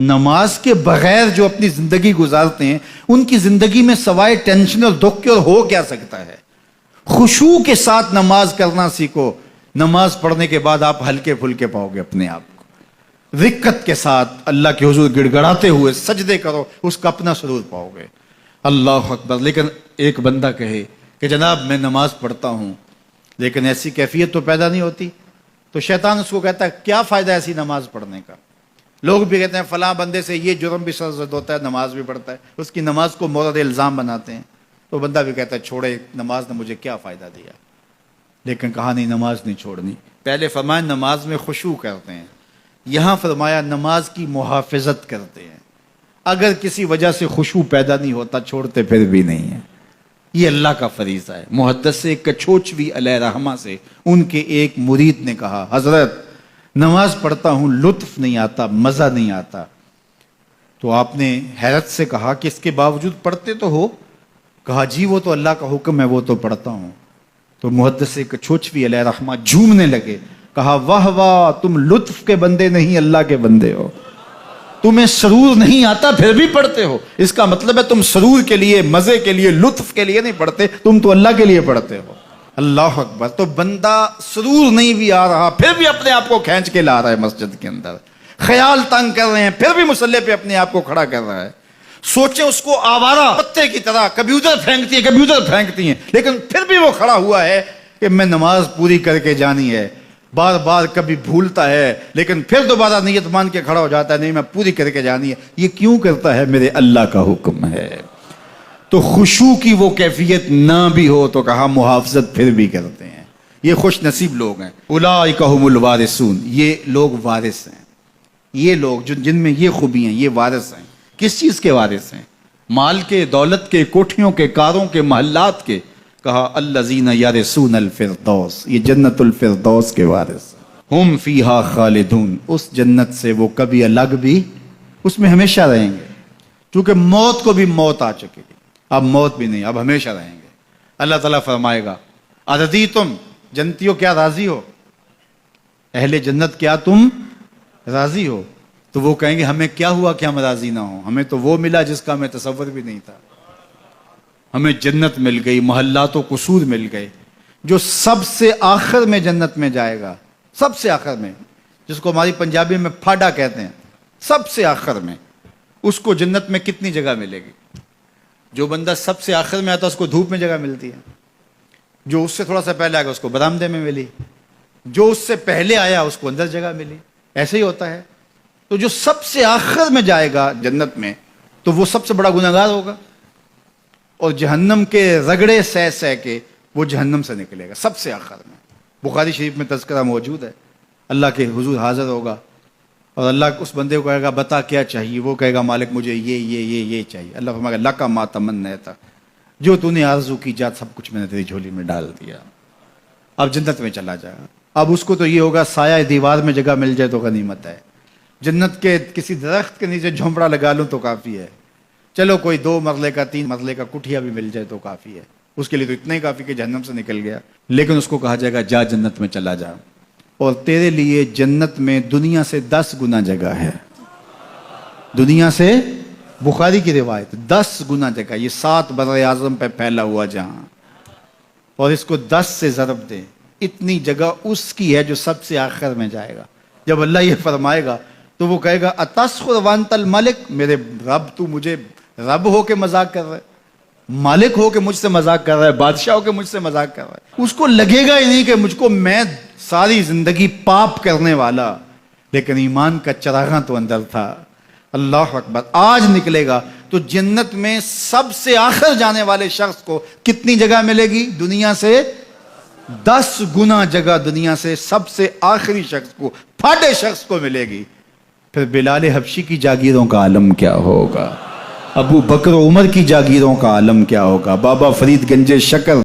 نماز کے بغیر جو اپنی زندگی گزارتے ہیں ان کی زندگی میں سوائے ٹینشن اور دکھ کے اور ہو کیا سکتا ہے؟ خشوع کے ساتھ نماز کرنا سیکھو. نماز پڑھنے کے بعد آپ ہلکے پھلکے پاؤ گے اپنے آپ کو. رقت کے ساتھ اللہ کے حضور گڑ گڑاتے ہوئے سجدے کرو, اس کا اپنا سرور پاؤ گے. اللہ اکبر. لیکن ایک بندہ کہے کہ جناب میں نماز پڑھتا ہوں لیکن ایسی کیفیت تو پیدا نہیں ہوتی, تو شیطان اس کو کہتا ہے کیا فائدہ ایسی نماز پڑھنے کا؟ لوگ بھی کہتے ہیں فلاں بندے سے یہ جرم بھی سرزد ہوتا ہے, نماز بھی پڑھتا ہے, اس کی نماز کو مورد الزام بناتے ہیں. تو بندہ بھی کہتا ہے چھوڑے, نماز نے مجھے کیا فائدہ دیا. لیکن کہا نہیں, نماز نہیں چھوڑنی. پہلے فرمایا نماز میں خشوع کرتے ہیں, یہاں فرمایا نماز کی محافظت کرتے ہیں. اگر کسی وجہ سے خشوع پیدا نہیں ہوتا چھوڑتے پھر بھی نہیں ہے. یہ اللہ کا فریضہ ہے. محدث کچھوچوی علیہ رحمہ سے ان کے ایک مرید نے کہا حضرت نماز پڑھتا ہوں لطف نہیں آتا, مزہ نہیں آتا. تو آپ نے حیرت سے کہا کہ اس کے باوجود پڑھتے تو ہو؟ کہا جی وہ تو اللہ کا حکم ہے, وہ تو پڑھتا ہوں. تو محدث کچھوچوی علیہ رحمہ جھومنے لگے, کہا واہ واہ, تم لطف کے بندے نہیں اللہ کے بندے ہو. تمہیں سرور نہیں آتا پھر بھی پڑھتے ہو, اس کا مطلب ہے تم سرور کے لیے, مزے کے لیے, لطف کے لیے نہیں پڑھتے, تم تو اللہ کے لیے پڑھتے ہو. اللہ اکبر. تو بندہ سرور نہیں بھی آ رہا پھر بھی اپنے آپ کو کھینچ کے لا رہا ہے مسجد کے اندر. خیال تنگ کر رہے ہیں پھر بھی مصلی پہ اپنے آپ کو کھڑا کر رہا ہے. سوچیں اس کو آوارہ پتے کی طرح کبھی ادھر پھینکتی ہیں کبھی ادھر پھینکتی ہیں, لیکن پھر بھی وہ کھڑا ہوا ہے کہ میں نماز پوری کر کے جانی ہے. بار بار کبھی بھولتا ہے لیکن پھر دوبارہ نیت مان کے کھڑا ہو جاتا ہے, نہیں میں پوری کر کے جانی ہے. یہ کیوں کرتا ہے؟ میرے اللہ کا حکم ہے. تو خشوع کی وہ کیفیت نہ بھی ہو تو کہا محافظت پھر بھی کرتے ہیں. یہ خوش نصیب لوگ ہیں. اولئک هم الوارثون, یہ لوگ وارث ہیں. یہ لوگ جن میں یہ خوبی ہیں یہ وارث ہیں. کس چیز کے وارث ہیں؟ مال کے, دولت کے, کوٹھیوں کے, کاروں کے, محلات کے. کہا الذین یرثون الفردوس, یہ جنت الفردوس کے وارث ہیں. ہم فیہا خالدون, اس جنت سے وہ کبھی الگ بھی اس میں ہمیشہ رہیں گے. چونکہ موت کو بھی موت آ چکی, اب موت بھی نہیں, اب ہمیشہ رہیں گے. اللہ تعالیٰ فرمائے گا ارضیتم, جنتیوں کیا راضی ہو؟ اہل جنت کیا تم راضی ہو؟ تو وہ کہیں گے ہمیں کیا ہوا کہ ہم راضی نہ ہوں, ہمیں تو وہ ملا جس کا ہمیں تصور بھی نہیں تھا. ہمیں جنت مل گئی, محلات و قصور مل گئے. جو سب سے آخر میں جنت میں جائے گا, سب سے آخر میں, جس کو ہماری پنجابی میں پھاڑا کہتے ہیں, سب سے آخر میں, اس کو جنت میں کتنی جگہ ملے گی؟ جو بندہ سب سے آخر میں آتا ہے اس کو دھوپ میں جگہ ملتی ہے, جو اس سے تھوڑا سا پہلے آ گیا اس کو برآمدے میں ملی, جو اس سے پہلے آیا اس کو اندر جگہ ملی. ایسے ہی ہوتا ہے. تو جو سب سے آخر میں جائے گا جنت میں تو وہ سب سے بڑا گنہگار ہوگا, اور جہنم کے رگڑے سہ سہ کے وہ جہنم سے نکلے گا سب سے آخر میں. بخاری شریف میں تذکرہ موجود ہے. اللہ کے حضور حاضر ہوگا اور اللہ اس بندے کو کہے گا بتا کیا چاہیے؟ وہ کہے گا مالک مجھے یہ چاہیے. اللہ فرمائے گا لک ما تمنیت, جو تو نے آرزو کی جات سب کچھ میں نے تیری جھولی میں ڈال دیا, اب جنت میں چلا جائے گا. اب اس کو تو یہ ہوگا سایہ دیوار میں جگہ مل جائے تو غنیمت ہے, جنت کے کسی درخت کے نیچے جھونپڑا لگا لوں تو کافی ہے, چلو کوئی 2 مرلے کا 3 مرلے کا کٹھیا بھی مل جائے تو کافی ہے. اس کے لیے تو اتنا ہی کافی کہ جہنم سے نکل گیا. لیکن اس کو کہا جائے گا جا جنت میں چلا جا, اور تیرے لیے جنت میں دنیا سے 10 گنا جگہ ہے. دنیا سے, بخاری کی روایت, 10 گنا جگہ. یہ 7 بر اعظم پہ پھیلا ہوا جہاں, اور اس کو 10 سے ضرب دیں, اتنی جگہ اس کی ہے جو سب سے آخر میں جائے گا. جب اللہ یہ فرمائے گا تو وہ کہے گا اتسخر وانت الملک, میرے رب تو مجھے رب ہو کے مذاق کر رہا ہے, مالک ہو کے مجھ سے مذاق کر رہا ہے, بادشاہ ہو کے مجھ سے مذاق کر رہا ہے. اس کو لگے گا ہی نہیں کہ مجھ کو, میں ساری زندگی پاپ کرنے والا لیکن ایمان کا چراغاں تو اندر تھا. اللہ اکبر. آج نکلے گا تو جنت میں سب سے آخر جانے والے شخص کو کتنی جگہ ملے گی؟ دنیا سے 10 گنا جگہ دنیا سے سب سے آخری شخص کو, پھاٹے شخص کو ملے گی. پھر بلال حبشی کی جاگیروں کا عالم کیا ہوگا, ابو بکر عمر کی جاگیروں کا عالم کیا ہوگا, بابا فرید گنج شکر